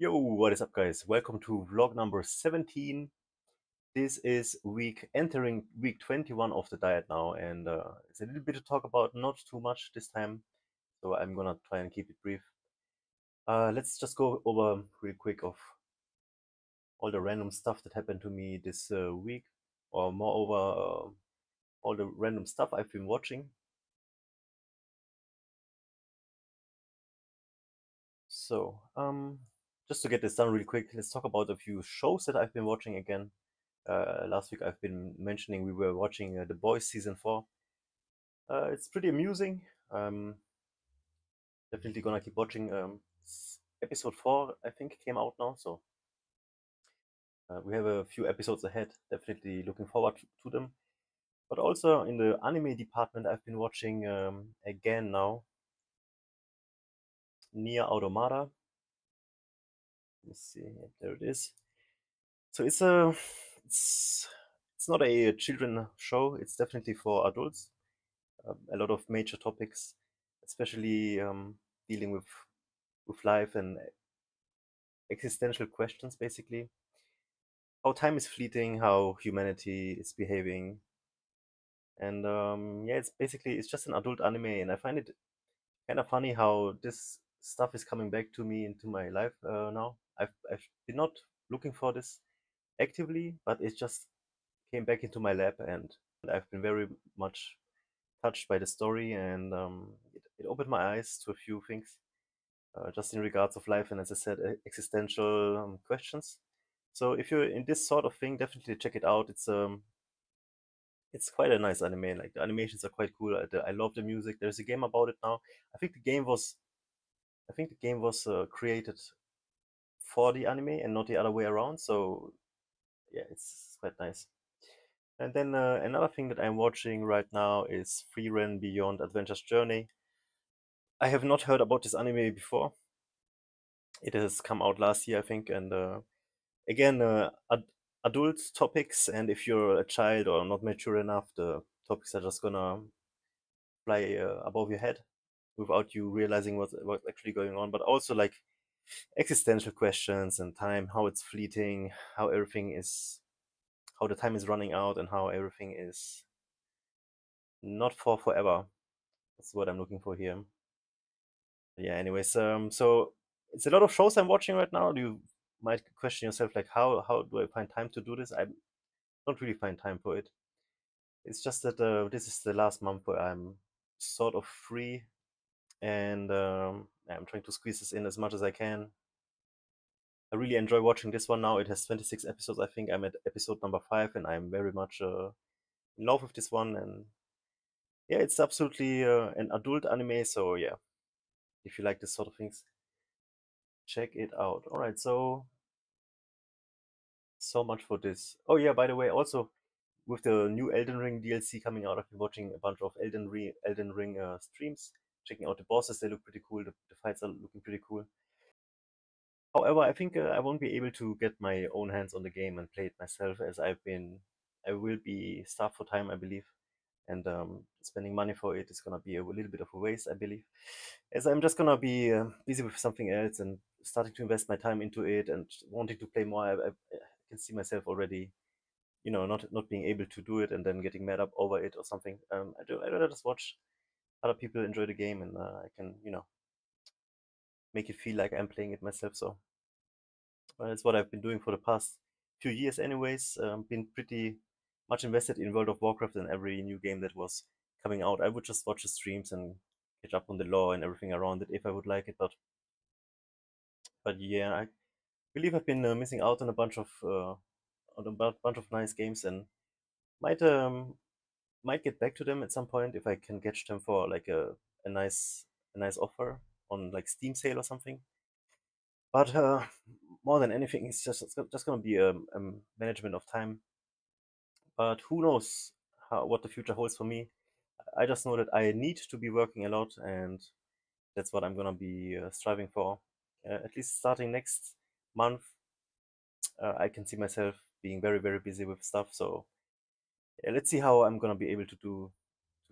Yo, what is up, guys? Welcome to vlog number 17. This is entering week 21 of the diet now, and it's a little bit to talk about, not too much this time, so I'm gonna try and keep it brief. Let's just go over real quick of all the random stuff that happened to me this week, or moreover, all the random stuff I've been watching. So, just to get this done real quick, let's talk about a few shows that I've been watching again. Last week I've been mentioning we were watching The Boys season 4. It's pretty amusing. Definitely gonna keep watching. Episode 4 I think came out now, so we have a few episodes ahead. Definitely looking forward to them. But also in the anime department, I've been watching again now Nier Automata. Let's see, there it is. So it's it's not a children show. It's definitely for adults. A lot of major topics, especially dealing with life and existential questions, basically. How time is fleeting, how humanity is behaving, and yeah, it's just an adult anime, and I find it kind of funny how this stuff is coming back to me into my life now. I've been not looking for this actively, but it just came back into my lap, and I've been very much touched by the story, and it opened my eyes to a few things, just in regards of life and, as I said, existential questions. So if you're in this sort of thing, definitely check it out. It's quite a nice anime. Like the animations are quite cool. I love the music. There's a game about it now. I think the game was created for the anime and not the other way around. So yeah, it's quite nice. And then another thing that I'm watching right now is Frieren Beyond Adventure's Journey. I have not heard about this anime before. It has come out last year, I think, and again, adult topics, and if you're a child or not mature enough, the topics are just gonna fly above your head without you realizing what's actually going on. But also like existential questions and time, how it's fleeting, how everything is, how the time is running out, and how everything is not for forever. That's what I'm looking for here. Yeah. Anyways, so it's a lot of shows I'm watching right now. You might question yourself like, how do I find time to do this? I don't really find time for it. It's just that this is the last month where I'm sort of free, and I'm trying to squeeze this in as much as I can. I really enjoy watching this one now. It has 26 episodes. I think I'm at episode number 5, and I'm very much in love with this one. And yeah, it's absolutely an adult anime. So yeah, if you like this sort of things, check it out. All right, so much for this. Oh yeah, by the way, also with the new Elden Ring DLC coming out, I've been watching a bunch of Elden Ring streams, checking out the bosses. They look pretty cool. The fights are looking pretty cool. However, I think I won't be able to get my own hands on the game and play it myself, as I will be starved for time, I believe, and spending money for it is gonna be a little bit of a waste, I believe, as I'm just gonna be busy with something else and starting to invest my time into it and wanting to play more. I can see myself already, not being able to do it and then getting mad up over it or something. I'd rather just watch other people enjoy the game, and I can, make it feel like I'm playing it myself. So that's what I've been doing for the past few years, anyways. Been pretty much invested in World of Warcraft and every new game that was coming out. I would just watch the streams and catch up on the lore and everything around it if I would like it. But yeah, I believe I've been missing out on a bunch of nice games, and might um might get back to them at some point if I can catch them for like a nice a nice offer on like Steam sale or something. But more than anything, it's just gonna be a management of time. But who knows what the future holds for me? I just know that I need to be working a lot, and that's what I'm gonna be striving for. At least starting next month, I can see myself being very, very busy with stuff. So yeah, let's see how I'm gonna be able to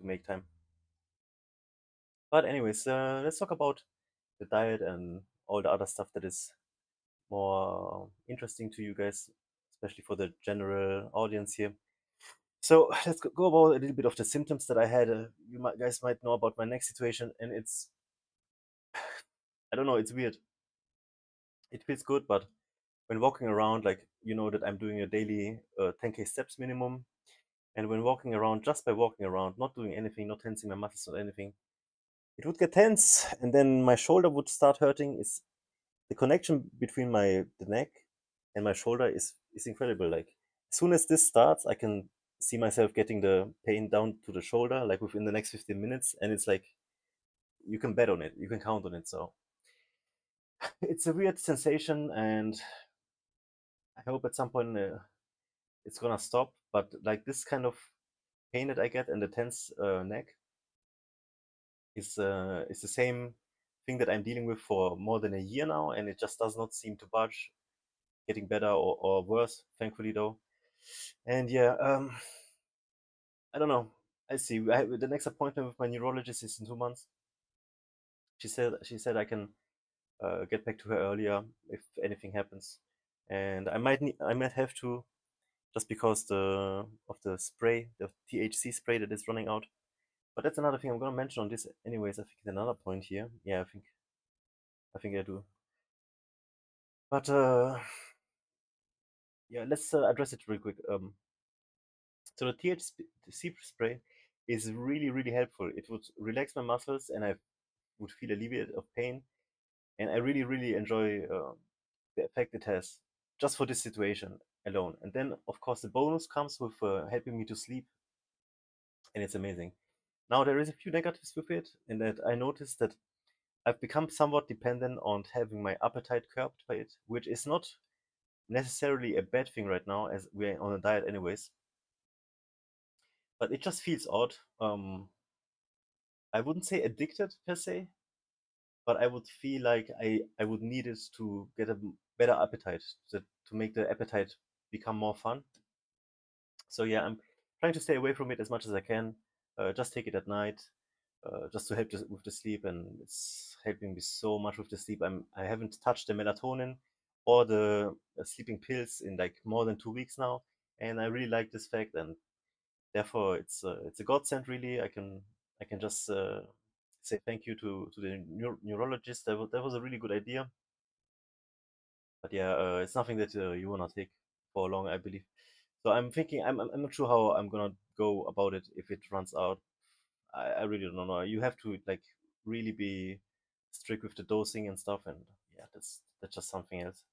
make time. But anyways, let's talk about the diet and all the other stuff that is more interesting to you guys, especially for the general audience here. So let's go about a little bit of the symptoms that I had. Guys might know about my neck situation, and I don't know, it's weird. It feels good, but when walking around, like you know that I'm doing a daily 10K steps minimum, and when walking around, just by walking around, not doing anything, not tensing my muscles or anything, it would get tense, and then my shoulder would start hurting. It's the connection between the neck and my shoulder is incredible. Like as soon as this starts, I can see myself getting the pain down to the shoulder, like within the next 15 minutes, and it's like you can bet on it, you can count on it. So it's a weird sensation, and I hope at some point it's gonna stop. But like this kind of pain that I get in the tense neck is the same thing that I'm dealing with for more than a year now, and it just does not seem to budge, getting better or worse, thankfully though. And yeah, I don't know. I see. The next appointment with my neurologist is in 2 months. She said I can get back to her earlier if anything happens, and I might have to, just because the spray, the THC spray that is running out. But that's another thing I'm gonna mention on this anyways. I think it's another point here. Yeah, I think I do. But yeah, let's address it real quick. So the THC spray is really really helpful. It would relax my muscles, and I would feel alleviated of pain, and I really really enjoy the effect it has just for this situation alone. And then of course the bonus comes with helping me to sleep, and it's amazing. Now there is a few negatives with it, in that I noticed that I've become somewhat dependent on having my appetite curbed by it, which is not necessarily a bad thing right now, as we're on a diet anyways. But it just feels odd. I wouldn't say addicted per se, but I would feel like I would need it to get a better appetite, to make the appetite become more fun. So yeah, I'm trying to stay away from it as much as I can. Just take it at night, just to help with the sleep, and it's helping me so much with the sleep. I haven't touched the melatonin or the sleeping pills in like more than 2 weeks now, and I really like this fact, and therefore it's a godsend really. I can just say thank you to the neurologist. That was a really good idea. But yeah, it's nothing that you wanna take for long, I believe. So I'm thinking, I'm not sure how I'm gonna go about it if it runs out. I really don't know. You have to like really be strict with the dosing and stuff, and yeah, that's just something else.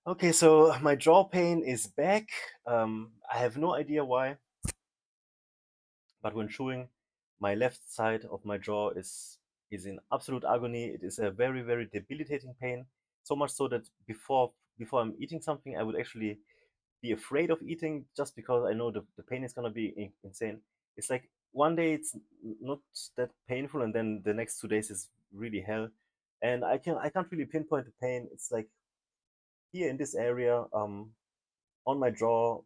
Okay, so my jaw pain is back. I have no idea why, but when chewing, my left side of my jaw is in absolute agony. It is a very very debilitating pain. So much so that before I'm eating something, I would actually be afraid of eating, just because I know the pain is gonna be insane. It's like one day it's not that painful, and then the next 2 days is really hell. And I can't really pinpoint the pain. It's like here in this area, on my jaw.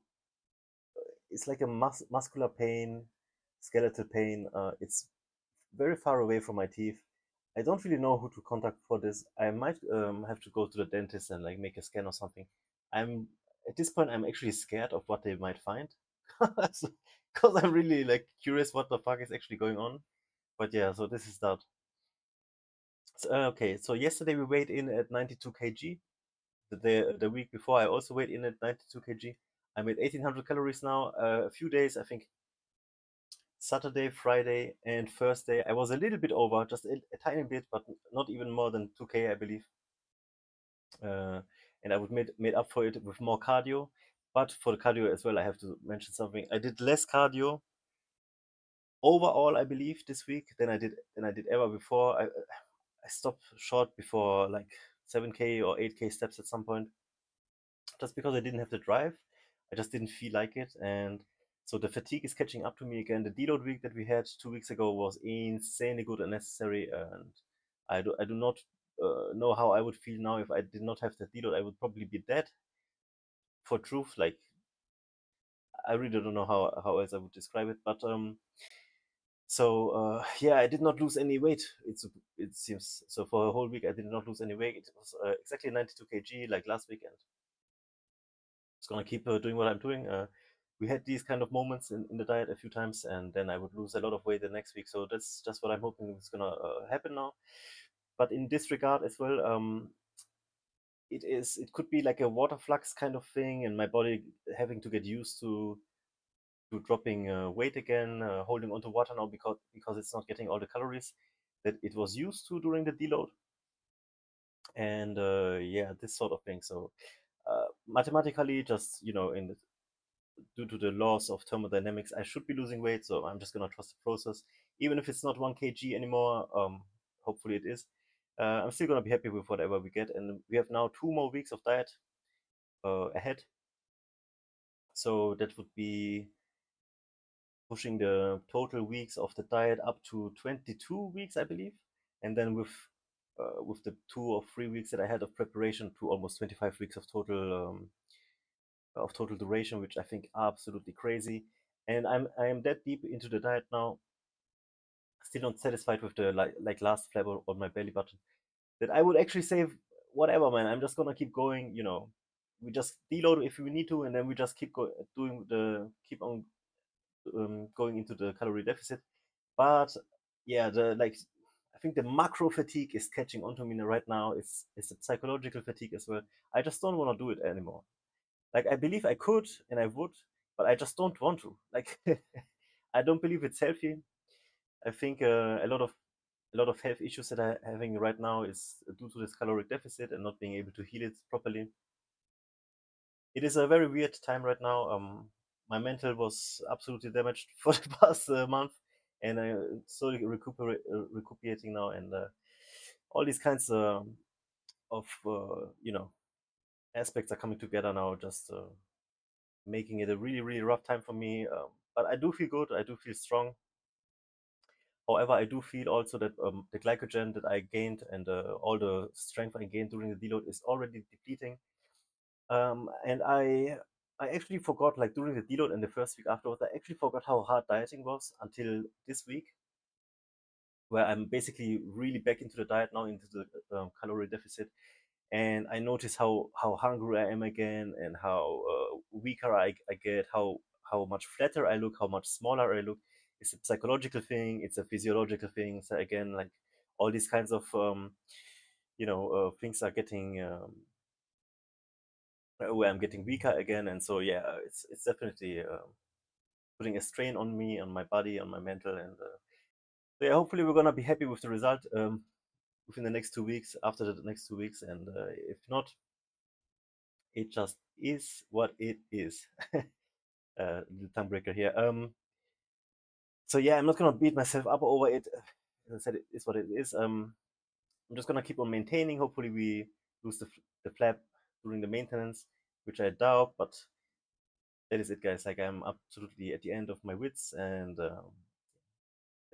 It's like a muscular pain, skeletal pain. It's very far away from my teeth. I don't really know who to contact for this. I might have to go to the dentist and like make a scan or something. I'm At this point, I'm actually scared of what they might find, because I'm really like curious what the fuck is actually going on. But yeah, so this is that. So, okay, so yesterday we weighed in at 92 kg. The week before I also weighed in at 92 kg. I'm at 1800 calories now. A few days, I think Saturday, Friday, and Thursday, I was a little bit over, just a tiny bit, but not even more than 2K, I believe. Uh, and I would made up for it with more cardio. But for the cardio as well, I have to mention something. I did less cardio overall, I believe, this week than I did ever before. I stopped short before like 7K or 8K steps at some point, just because I didn't have the drive. I just didn't feel like it, and so the fatigue is catching up to me again. The deload week that we had 2 weeks ago was insanely good and necessary, and I do not know how I would feel now if I did not have the deload. I would probably be dead, for truth. Like I really don't know how else I would describe it, but So yeah, I did not lose any weight. It seems so. For a whole week, I did not lose any weight. It was exactly 92 kg like last weekend. Just gonna keep doing what I'm doing. We had these kind of moments in the diet a few times, and then I would lose a lot of weight the next week. So that's just what I'm hoping is gonna happen now. But in this regard as well, it could be like a water flux kind of thing, and my body having to get used to dropping weight again, holding onto water now because it's not getting all the calories that it was used to during the deload, and yeah, this sort of thing. So mathematically, just in due to the laws of thermodynamics, I should be losing weight. So I'm just gonna trust the process, even if it's not 1 kg anymore. Hopefully it is. I'm still gonna be happy with whatever we get, and we have now 2 more weeks of diet ahead. So that would be pushing the total weeks of the diet up to 22 weeks, I believe, and then with the 2 or 3 weeks that I had of preparation to almost 25 weeks of total duration, which I think are absolutely crazy. And I am that deep into the diet now, still not satisfied with the like last flap on my belly button, that I would actually say whatever, man. I'm just gonna keep going. We just deload if we need to, and then we just keep on going into the calorie deficit. But yeah, I think the macro fatigue is catching onto me right now. It's a psychological fatigue as well. I just don't want to do it anymore. Like I believe I could and I would, but I just don't want to. Like I don't believe it's healthy. I think a lot of health issues that I'm having right now is due to this caloric deficit and not being able to heal it properly. It is a very weird time right now. My mental was absolutely damaged for the past month, and I'm slowly recuperating now, and all these kinds of aspects are coming together now, just making it a really really rough time for me. But I do feel good. I do feel strong. However, I do feel also that the glycogen that I gained and all the strength I gained during the deload is already depleting. And I actually forgot, like during the deload and the first week afterwards, I actually forgot how hard dieting was until this week, where I'm basically really back into the diet now, into the calorie deficit, and I notice how hungry I am again, and how weaker I get, how much flatter I look, how much smaller I look. It's a psychological thing, it's a physiological thing. So again, like all these kinds of things are getting where I'm getting weaker again, and so yeah, it's definitely putting a strain on me, on my body, on my mental, and so yeah, hopefully we're gonna be happy with the result within the next 2 weeks, after the next 2 weeks, and if not, it just is what it is. The tongue breaker here. So yeah, I'm not gonna beat myself up over it. As I said, it is what it is. I'm just gonna keep on maintaining. Hopefully we lose the flap during the maintenance, which I doubt, but that is it, guys. Like I'm absolutely at the end of my wits, and that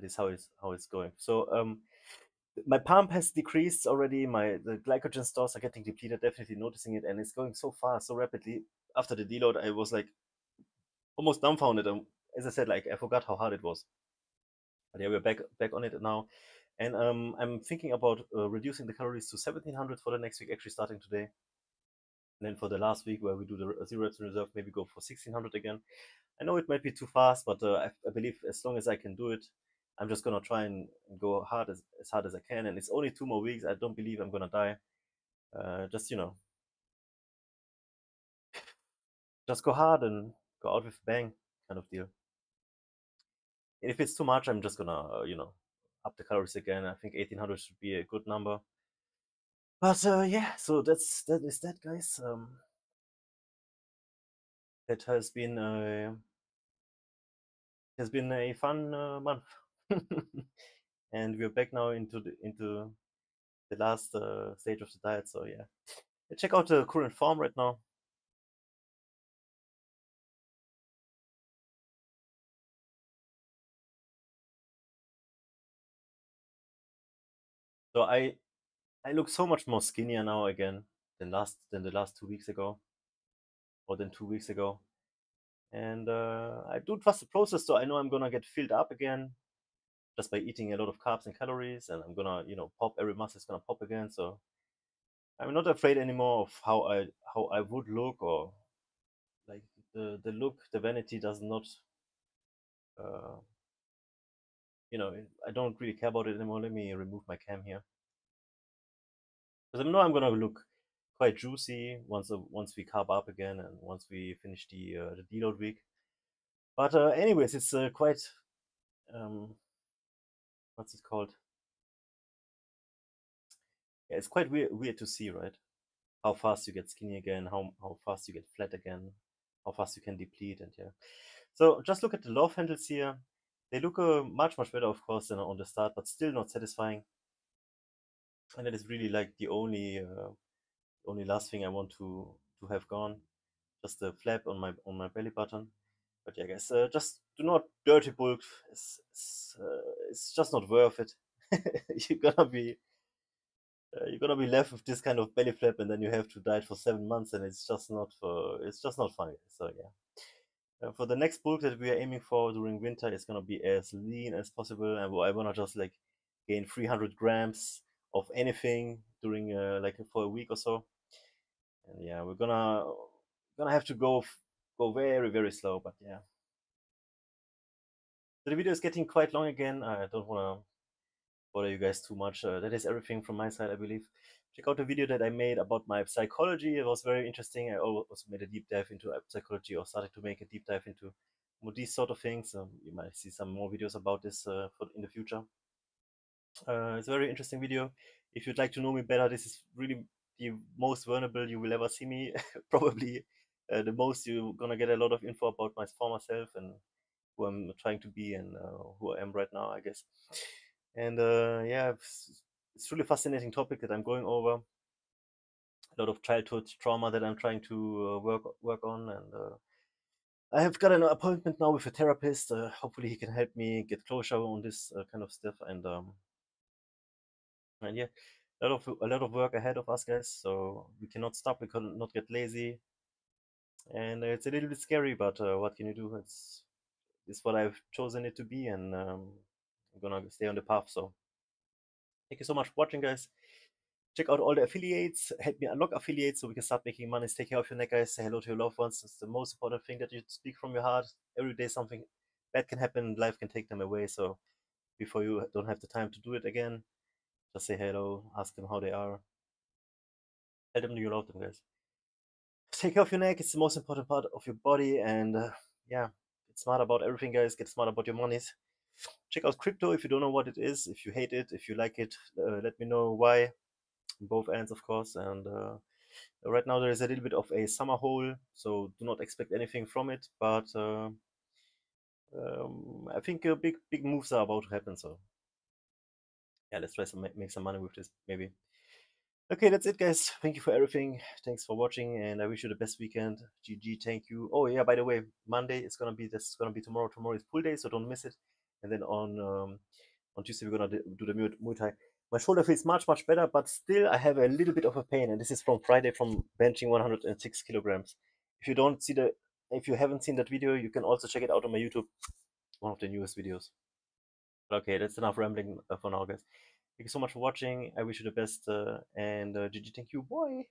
is how it's going. So my pump has decreased already. The glycogen stores are getting depleted. Definitely noticing it, and it's going so fast, so rapidly. After the deload, I was like almost dumbfounded. As I said, like I forgot how hard it was. But yeah, we're back on it now, and I'm thinking about reducing the calories to 1700 for the next week, actually starting today. And then for the last week, where we do the zero reps in reserve, maybe go for 1600 again. I know it might be too fast, but I believe as long as I can do it, I'm just gonna try and go as hard as I can. And it's only 2 more weeks. I don't believe I'm gonna die. Just just go hard and go out with a bang, kind of deal. And if it's too much, I'm just gonna up the calories again. I think 1800 should be a good number. But yeah, so that, guys. That has been a fun month, and we're back now into the last stage of the diet. So yeah, check out the current form right now. So I look so much more skinnier now again than the last 2 weeks ago, or than 2 weeks ago. And I do trust the process, so I know I'm gonna get filled up again. just by eating a lot of carbs and calories, and I'm gonna, pop, every muscle is gonna pop again. So I'm not afraid anymore of how I would look, or like the look, the vanity does not, uh, I don't really care about it anymore. Let me remove my cam here, because I know I'm gonna look quite juicy once we carb up again, and once we finish the deload week. But anyways, it's quite, um, what's it called? Yeah, it's quite weird to see, right? How fast you get skinny again, how fast you get flat again, how fast you can deplete, and yeah. So just look at the love handles here. They look much better, of course, than on the start, but still not satisfying. And that is really like the only last thing I want to have gone. Just the flap on my belly button. But yeah, guys, just do not dirty bulk. It's just not worth it. You're gonna be you're gonna be left with this kind of belly flap, and then you have to diet for 7 months, and it's just not funny. So yeah. For the next bulk that we are aiming for during winter, it's gonna be as lean as possible, and I wanna just like gain 300 grams of anything during like for a week or so. And yeah, we're gonna have to go very slow, but yeah. So the video is getting quite long again. I don't wanna bother you guys too much. That is everything from my side, I believe. Check out the video that I made about my psychology. It was very interesting. I also made a deep dive into psychology, or started to make a deep dive into more these sort of things. You might see some more videos about this in the future. It's a very interesting video. If you'd like to know me better, this is really the most vulnerable you will ever see me. Probably the most you're gonna get a lot of info about my former self, and who I'm trying to be, and who I am right now, I guess. And yeah, it's really fascinating topic that I'm going over. A lot of childhood trauma that I'm trying to work on, and I have got an appointment now with a therapist. Hopefully, he can help me get closure on this kind of stuff, and yeah, a lot of work ahead of us, guys. So we cannot stop. We cannot get lazy, and it's a little bit scary, but what can you do? It's what I've chosen it to be, and I'm gonna stay on the path. So thank you so much for watching, guys. Check out all the affiliates. Help me unlock affiliates so we can start making money. Take care of your neck, guys. Say hello to your loved ones. It's the most important thing, that you speak from your heart. Every day something bad can happen. Life can take them away. So before you don't have the time to do it again, just say hello. Ask them how they are. Tell them you love them, guys. Take care of your neck. It's the most important part of your body. And yeah, get smart about everything, guys. Get smart about your monies. Check out crypto if you don't know what it is. If you hate it, if you like it, let me know why. Both ends, of course. And right now there is a little bit of a summer hole, so do not expect anything from it. But I think big moves are about to happen. So yeah, let's try to make some money with this, maybe. Okay, that's it, guys. Thank you for everything. Thanks for watching, and I wish you the best weekend. GG, thank you. Oh yeah, by the way, Monday is gonna be tomorrow. Tomorrow is pool day, so don't miss it. And then on Tuesday we're gonna do the Muay Thai. My shoulder feels much better, but still I have a little bit of a pain, and this is from Friday from benching 106 kilograms. If you don't see if you haven't seen that video, you can also check it out on my YouTube, one of the newest videos. Okay, that's enough rambling for now, guys. Thank you so much for watching. I wish you the best, and GG, thank you. Bye.